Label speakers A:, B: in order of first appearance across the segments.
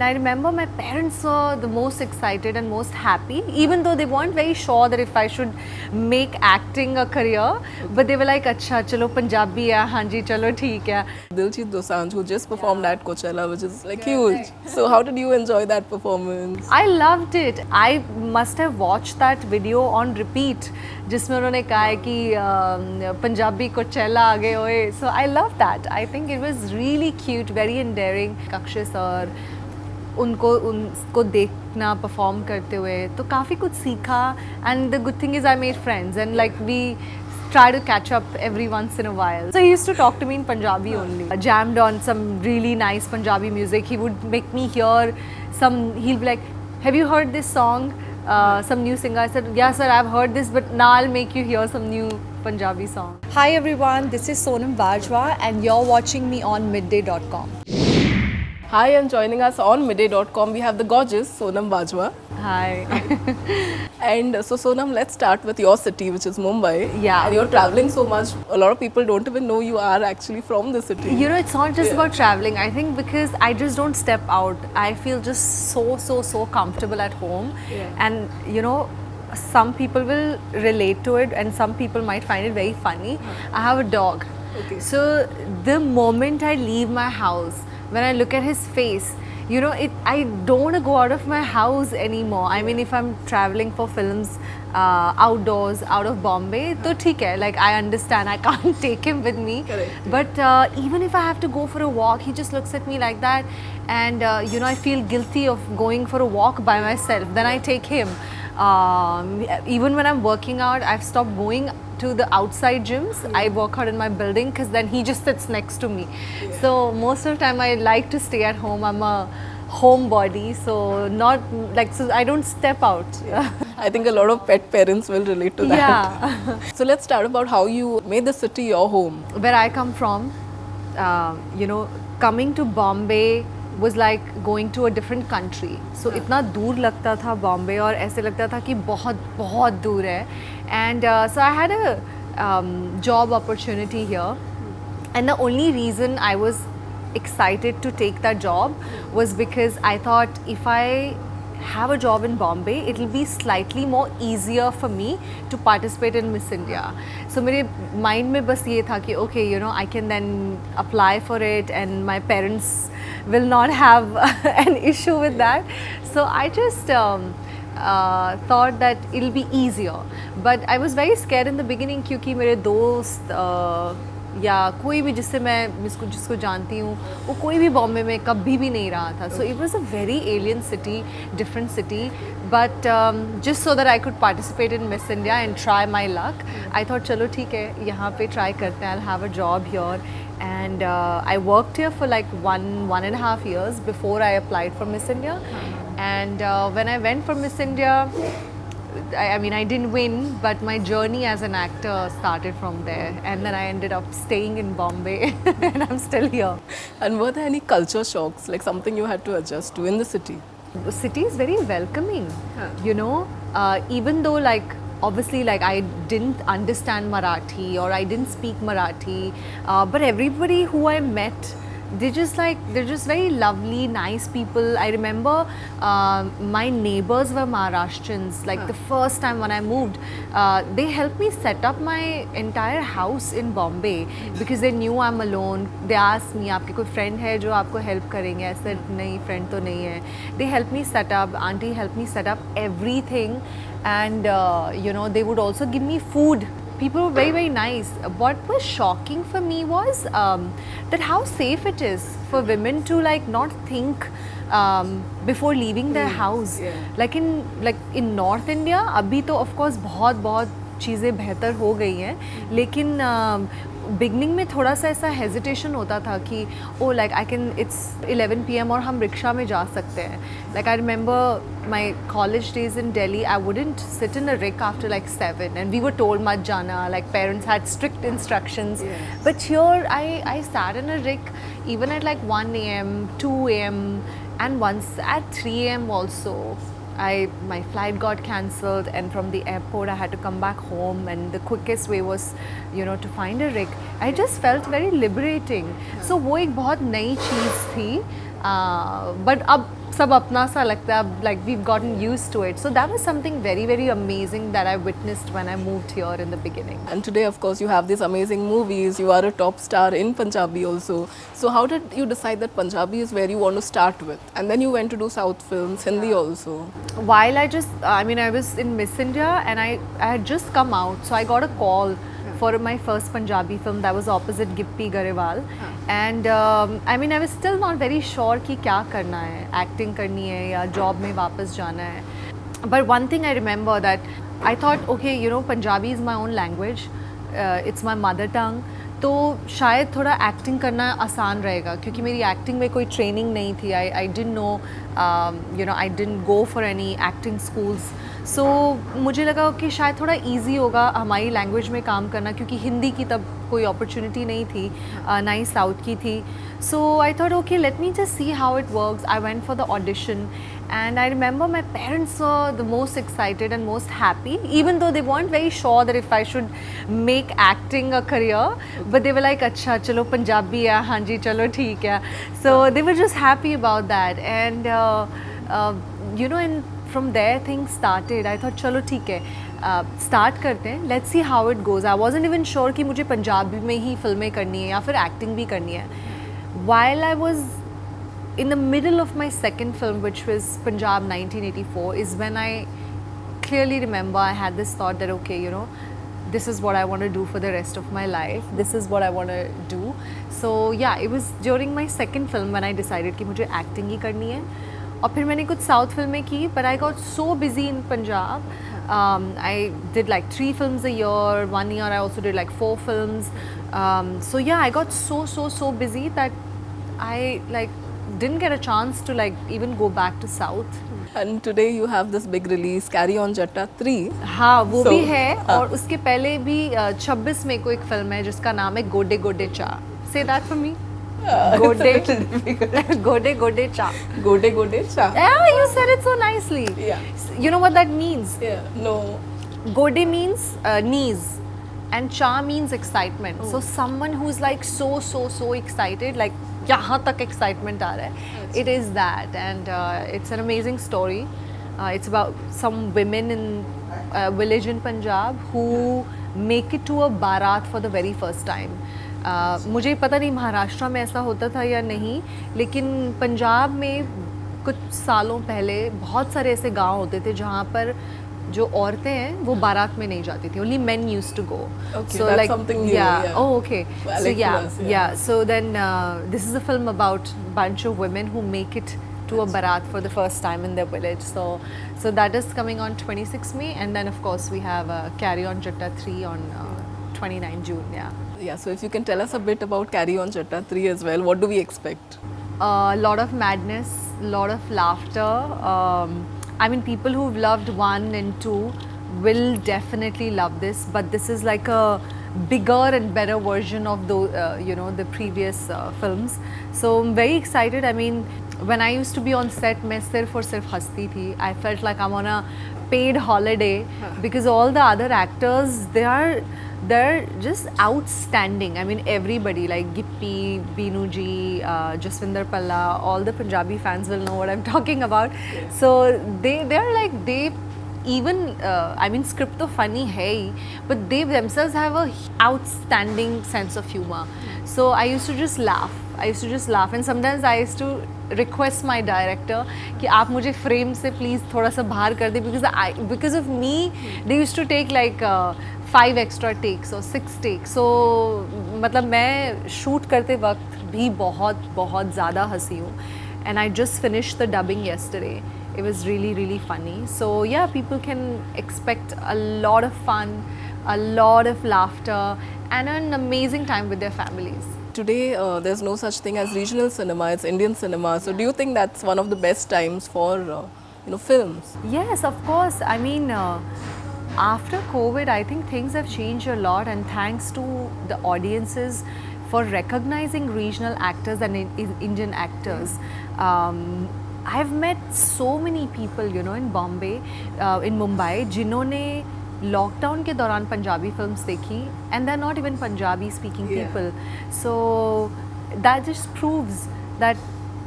A: I remember my parents were the most excited and most happy, even though they weren't very sure that if I should make acting a career. But they were like, "Acha, chalo Punjabi hai, hanji, chalo theek hai."
B: Diljit Dosanjh, who just performed at Coachella, which is like huge. So how did you enjoy that performance?
A: I loved it. I must have watched that video on repeat, जिसमें उन्होंने कहा है कि पंजाबी कोचेला आ गए होए. So I loved that. I think it was really cute, very endearing. Akshay sir उनको देखना perform करते हुए तो काफ़ी कुछ सीखा. And the good thing is I made friends and like we try to catch up every once in a while. So he used to talk to me in Punjabi only. Jammed on some really nice Punjabi music. He would make me hear he'll be like, "Have you heard this song? Some new singer." I said, "Yeah sir, I've heard this, but now I'll make you hear some new Punjabi song."
C: Hi everyone, this is Sonam Bajwa and you're watching me on midday.com.
B: Hi, and joining us on midday.com we have the gorgeous Sonam Bajwa.
A: Hi.
B: And so Sonam, let's start with your city, which is Mumbai.
A: Yeah.
B: And you're traveling so much. A lot of people don't even know you are actually from the city.
A: You know, it's not just about traveling. I think because I just don't step out. I feel just so comfortable at home.
B: Yeah.
A: And you know, some people will relate to it and some people might find it very funny. I have a dog.
B: Okay.
A: So the moment I leave my house, when I look at his face, you know, I don't want to go out of my house anymore. I mean, if I'm traveling for films outdoors, out of Bombay, to theek hai. Like, I understand, I can't take him with me.
B: Correct.
A: But even if I have to go for a walk, he just looks at me like that. And, you know, I feel guilty of going for a walk by myself. Then I take him. Even when I'm working out, I've stopped going to the outside gyms. I work out in my building because then he just sits next to me. So most of the time I like to stay at home. I'm a homebody, so not like, so I don't step out.
B: I think a lot of pet parents will relate to that.
A: Yeah.
B: So let's start about how you made the city your home.
A: Where I come from, you know, coming to Bombay was like going to a different country. So इतना दूर लगता था Bombay और ऐसे लगता था कि बहुत दूर है. And so I had a job opportunity here. And the only reason I was excited to take that job was because I thought if I have a job in Bombay, it will be slightly more easier for me to participate in Miss India. So मेरे mind में बस ये था कि okay, you know, I can then apply for it and my parents will not have an issue with that. So I just thought that it'll be easier. But I was very scared in the beginning क्योंकि मेरे दोस्त या कोई भी जिसको जानती हूँ वो कोई भी बॉम्बे में कभी भी नहीं रहा था. So it was a very alien city, different city. But just so that I could participate in Miss India and try my luck, I thought चलो ठीक है यहाँ पे try करते हैं. I'll have a job here. And I worked here for like one and a half years before I applied for Miss India. And when I went for Miss India, I mean, I didn't win, but my journey as an actor started from there. And then I ended up staying in Bombay and I'm still here.
B: And were there any culture shocks, like something you had to adjust to in the city?
A: The city is very welcoming, you know, even though like obviously like I didn't understand Marathi or I didn't speak Marathi, but everybody who I met, they're just very lovely, nice people. I remember my neighbors were Maharashtrians. Like the first time when I moved, they helped me set up my entire house in Bombay because they knew I'm alone. They asked me, "आपके कोई friend है जो आपको help करेंगे?" I said, "नहीं, friend तो नहीं है." They helped me set up. Auntie helped me set up everything, and you know, they would also give me food. People were very nice. What was shocking for me was that how safe it is for women to like not think before leaving their house. Like in North India, अभी तो of course बहुत चीज़ें बेहतर हो गई हैं, लेकिन beginning में थोड़ा सा ऐसा हेजिटेशन होता था कि oh like I can it's 11 PM और हम रिक्शा में जा सकते हैं. Like I remember my college days in Delhi, I wouldn't sit in a rick after like 7 and we were told मत जाना, like parents had strict instructions. But here I sat in a rick even at like 1 AM, 2 AM and once at 3 AM also. My flight got cancelled and from the airport I had to come back home, and the quickest way was, you know, to find a rig. I just felt very liberating. So वो एक बहुत नई चीज़ थी. But अब सब अपना सा लगता है, like we've gotten used to it. So that was something very very amazing that I witnessed when I moved here in the beginning.
B: And today, of course, you have these amazing movies. You are a top star in Punjabi also. So how did you decide that Punjabi is where you want to start with? And then you went to do South films, Hindi also.
A: While I was in Miss India and I had just come out, so I got a call for my first Punjabi film that was opposite Gippy Garewal. And I was still not very sure कि क्या करना है, acting करनी है या job में वापस जाना है. But one thing I remember that I thought, okay, Punjabi is my own language, it's my mother tongue. तो शायद थोड़ा एक्टिंग करना आसान रहेगा क्योंकि मेरी एक्टिंग में कोई ट्रेनिंग नहीं थी. I didn't know, I didn't go for any acting schools. So मुझे लगा कि शायद थोड़ा इजी होगा हमारी लैंग्वेज में काम करना क्योंकि हिंदी की तब कोई अपॉर्चुनिटी नहीं थी, ना ही साउथ की थी. So I thought okay, let me just see how it works. I went for the audition and I remember my parents were the most excited and most happy, even though they weren't very sure that if I should make acting a career, but they were like, अच्छा चलो पंजाबी है, हाँ जी चलो ठीक है. So they were just happy about that. And and from there things started. I thought चलो ठीक है, start करते हैं, let's see how it goes. I wasn't even sure कि मुझे पंजाबी में ही फिल्में करनी है या फिर acting भी करनी है. While I was in the middle of my second film, which was Punjab 1984, is when I clearly remember I had this thought that okay, this is what I want to do for the rest of my life. This is what I want to do. So yeah, it was during my second film when I decided कि मुझे acting ही करनी है. और फिर मैंने कुछ South फिल्में की, but I got so busy in Punjab. I did like 3 films a year. 1 year I also did like 4 films. So yeah, I got so busy that I didn't get a chance to even go back to South.
B: And today you have this big release, Carry On Jatta 3.
A: हाँ, वो भी है. और उसके पहले भी 26 में को एक फिल्म है जिसका नाम है Godday Godday Chaa. Say that for me. Godday Godday Godday Chaa.
B: Godday Godday Chaa.
A: Yeah, you said it so nicely.
B: Yeah.
A: You know what that means?
B: Yeah. No.
A: Godday means knees and Cha means excitement. So someone who's like so excited, like यहाँ तक excitement आ रहा है. It is that, and it's an amazing story. It's about some women in a village in Punjab who make it to a barat for the very first time. मुझे पता नहीं महाराष्ट्र में ऐसा होता था या नहीं, लेकिन पंजाब में कुछ सालों पहले बहुत सारे ऐसे गांव होते थे जहाँ पर जो औरतें हैं वो बारात में नहीं जाती थी. Only men used to go.
B: Okay,
A: so
B: that's something new.
A: Yeah.
B: Yeah.
A: Oh, okay.
B: Well,
A: So
B: like
A: yeah. So then this is a film about bunch of women who make it to a barat for the first time in their village. So that is coming on 26 May, and then of course we have Carry On Jatta 3 on 29 June. Yeah.
B: Yeah, so if you can tell us a bit about Carry On Jatta 3 as well, what do we expect?
A: A lot of madness, lot of laughter. People who've loved 1 and 2 will definitely love this, but this is like a bigger and better version of the previous films. So I'm very excited. When I used to be on set, मैं सिर्फ और सिर्फ हंसती थी. I felt like I'm on a paid holiday because all the other actors, they're just outstanding. Everybody like Gippy, Beenu ji, Jaswinder Palla, all the Punjabi fans will know what I'm talking about. So they're like, they even script तो funny है ही, but they themselves have a outstanding sense of humor. So I used to just laugh. And sometimes I used to request my director कि आप मुझे frame से please थोड़ा सा बाहर कर दे, because of me they used to take like 5 extra takes or 6 takes. So मतलब मैं shoot करते वक्त भी बहुत ज़्यादा हंसी हूँ. And I just finished the dubbing yesterday. It was really funny. So yeah, people can expect a lot of fun, a lot of laughter, and an amazing time with their families.
B: Today, there's no such thing as regional cinema, it's Indian cinema. So do you think that's one of the best times for films?
A: Yes, of course. After COVID, I think things have changed a lot, and thanks to the audiences for recognizing regional actors and Indian actors. I've met so many people, in Bombay, in Mumbai, जिन्होंने lockdown के दौरान Punjabi films देखी, and they're not even Punjabi speaking people. So that just proves that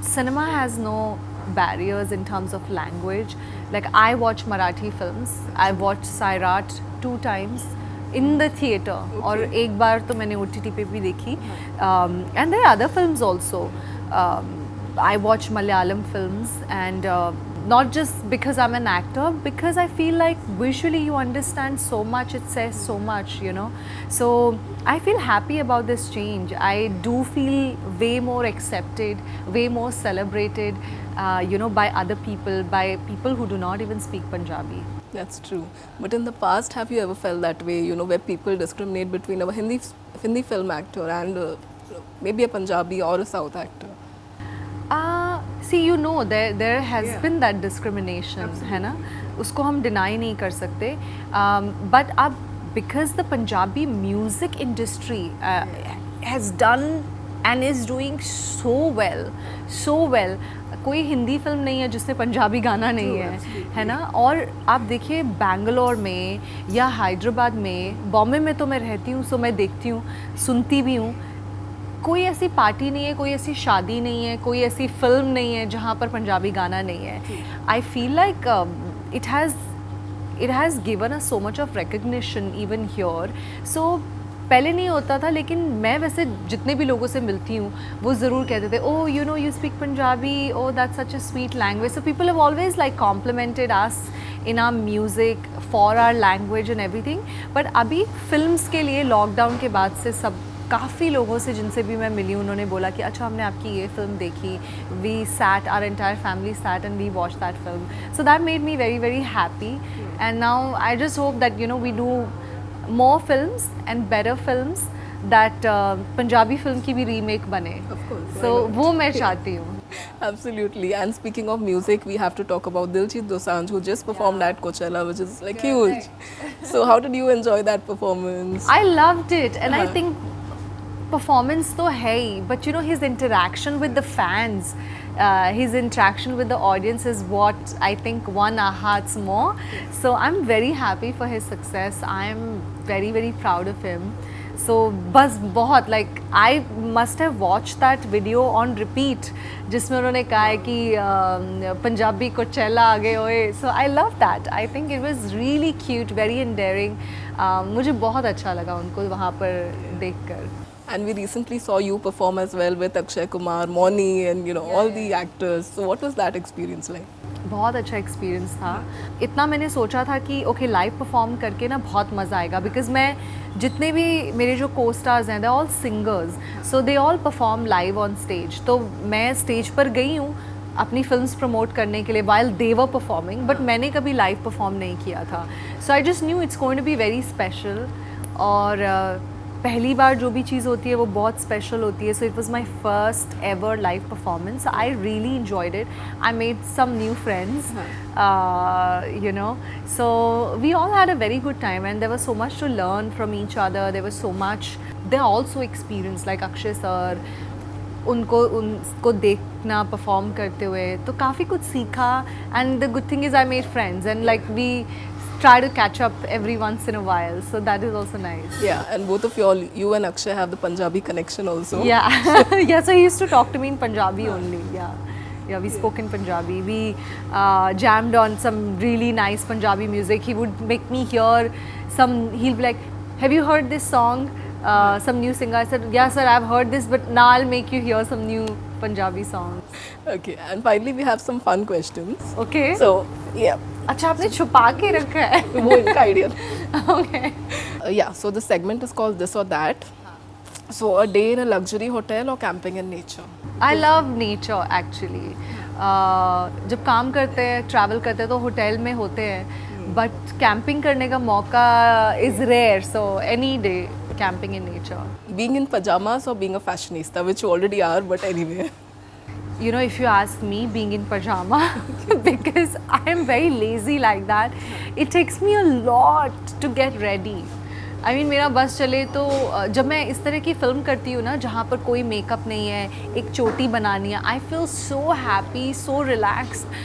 A: cinema has no barriers in terms of language. Like I watch Marathi films. I've watched Sairat 2 times in the theater. और एक बार तो मैंने OTT पे भी देखी. And there are other films also. I watch Malayalam films and not just because I'm an actor, because I feel like visually you understand so much, it says so much, you know. So I feel happy about this change. I do feel way more accepted, way more celebrated, you know, by other people, by people who do not even speak Punjabi.
B: That's true. But in the past, have you ever felt that way, you know, where people discriminate between a Hindi film actor and maybe a Punjabi or a South actor?
A: See, you know, there has been that discrimination, है ना? उसको हम deny नहीं कर सकते. But अब because the Punjabi music industry has done and is doing so well, कोई Hindi film नहीं है जिसमें पंजाबी गाना नहीं है ना. और आप देखिए बैंगलोर में या हैदराबाद में, बॉम्बे में तो मैं रहती हूँ, सो मैं देखती हूँ, सुनती भी हूँ. कोई ऐसी पार्टी नहीं है, कोई ऐसी शादी नहीं है, कोई ऐसी फिल्म नहीं है जहाँ पर पंजाबी गाना नहीं है. I feel like it has given us so much of recognition even here. So पहले नहीं होता था, लेकिन मैं वैसे जितने भी लोगों से मिलती हूँ वो ज़रूर कहते थे, oh you know you speak Punjabi, oh that's such a sweet language. So people have always like complimented us in our music, for our language and everything. But अभी फिल्म्स के लिए लॉकडाउन के बाद से सब काफ़ी लोगों से जिनसे भी मैं मिली उन्होंने बोला कि अच्छा हमने आपकी ये फिल्म देखी, we sat, our entire family sat and we watch that film. So that made me very very happy. And now I just hope that you know we do more films and better films, that Punjabi film की भी remake बने.
B: Of course.
A: So वो मैं चाहती हूँ.
B: Absolutely. And speaking of music, we have to talk about Diljit Dosanjh, who just performed at Coachella, which is like huge. So how did you enjoy that performance?
A: I loved it, and I think performance तो है ही, but you know his interaction with the fans, his interaction with the audience is what I think won our hearts more. So I'm very happy for his success. I'm very very proud of him. So बस बहुत like I must have watched that video on repeat जिसमें उन्होंने कहा है कि पंजाबी कोचेला आ गए होए. So I love that. I think it was really cute, very endearing. मुझे बहुत अच्छा लगा उनको वहाँ पर देखकर.
B: And we recently saw you perform as well with Akshay Kumar, Moni, and you know all the actors. So what was that experience like?
A: बहुत अच्छा एक्सपीरियंस था. इतना मैंने सोचा था कि ओके लाइव परफॉर्म करके ना बहुत मज़ा आएगा, बिकॉज मैं जितने भी मेरे जो को स्टार्स हैं they all singers, so they all perform live on stage. तो मैं स्टेज पर गई हूँ अपनी फिल्म्स प्रमोट करने के लिए while they were performing, but मैंने कभी लाइव परफॉर्म नहीं किया था. So I just knew it's going to be very special. और पहली बार जो भी चीज़ होती है वो बहुत स्पेशल होती है. So it was my first ever live performance. I really enjoyed it. I made some new friends, you know. So we all had a very good time and there was so much to learn from each other. There was so much. They're also experienced like Akshay sir. उनको देखना perform करते हुए तो काफ़ी कुछ सीखा. And the good thing is I made friends and like we try to catch up every once in a while, so that is also nice.
B: Yeah, and both of you and Akshay have the Punjabi connection also.
A: Yeah. Yeah, so he used to talk to me in Punjabi only. Yeah, we spoke in Punjabi. We jammed on some really nice Punjabi music. He would make me hear he'll be like, have you heard this song? Some new singer. I said, yeah sir, I've heard this, but now I'll make you hear some new Punjabi songs.
B: Okay, and finally we have some fun questions.
A: Okay.
B: So, yeah.
A: अच्छा आपने छुपा के रखा है.
B: वो इनका idea.
A: Okay.
B: Yeah, so the segment is called This or That. So a day in a luxury hotel or camping in nature?
A: I love nature actually. जब काम करते हैं, ट्रैवल करते हैं तो होटल में होते हैं, बट कैंपिंग करने का मौका is rare. So any day camping in nature.
B: Being in pajamas or being a fashionista, which you already are, but anyway.
A: You know, if you ask me, being in pajama, because I am very lazy like that, it takes me a lot to get ready. I mean, मेरा बस चले तो जब मैं इस तरह की film करती हूँ ना जहाँ पर कोई मेकअप नहीं है, एक चोटी बनानी है, I feel so happy, so relaxed.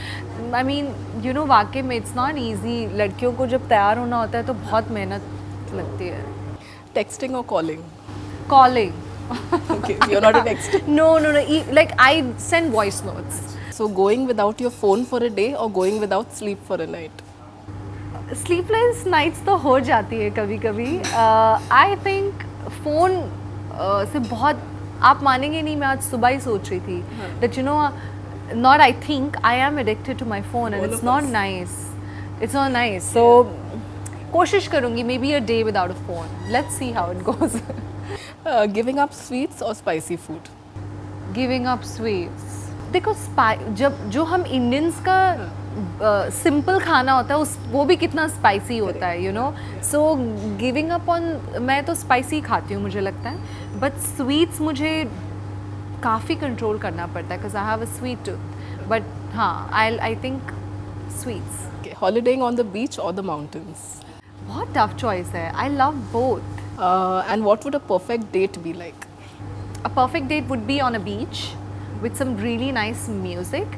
A: I mean, you know, वाकई में it's not easy. लड़कियों को जब तैयार होना होता है तो बहुत मेहनत लगती है.
B: Texting or calling?
A: Calling.
B: Okay, you're not a texter.
A: No. Like I send voice notes.
B: So going without your phone for a day or going without sleep for a night?
A: Sleepless nights तो हो जाती है कभी कभी. I think phone से बहुत, आप मानेंगे नहीं, मैं आज सुबह ही सोच रही थी that you know, not I think I am addicted to my phone and it's not nice. It's not nice. So कोशिश करूँगी maybe a day without a phone. Let's see how it goes.
B: Giving up sweets or spicy food?
A: Giving up sweets. देखो जब जो हम Indians का simple खाना होता है उस वो भी कितना स्पाइसी होता है, you know. So giving up on, मैं तो स्पाइसी खाती हूँ मुझे लगता है, बट स्वीट्स मुझे काफ़ी कंट्रोल करना पड़ता है because I have a sweet tooth. But हाँ, I think sweets.
B: Okay, holidaying on the beach or the mountains?
A: बहुत टफ चॉइस है. I love both.
B: And what would a perfect date be like?
A: A perfect date would be on a beach with some really nice music,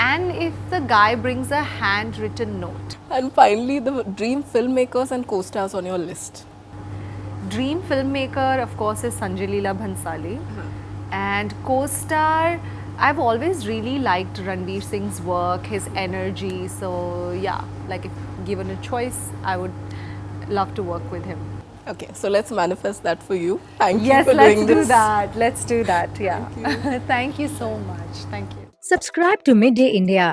A: and if the guy brings a handwritten note.
B: And finally, the dream filmmakers and co-stars on your list.
A: Dream filmmaker, of course, is Sanjay Leela Bhansali. And co-star, I've always really liked Ranveer Singh's work, his energy. So yeah, like if given a choice, I would love to work with him.
B: Okay, so let's manifest that for you. Thank you
A: Yes,
B: for
A: let's
B: doing
A: do
B: this.
A: that. Let's do that. Yeah. Thank you so much. Thank you.
D: Subscribe to Midday India.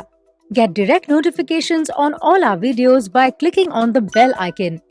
D: Get direct notifications on all our videos by clicking on the bell icon.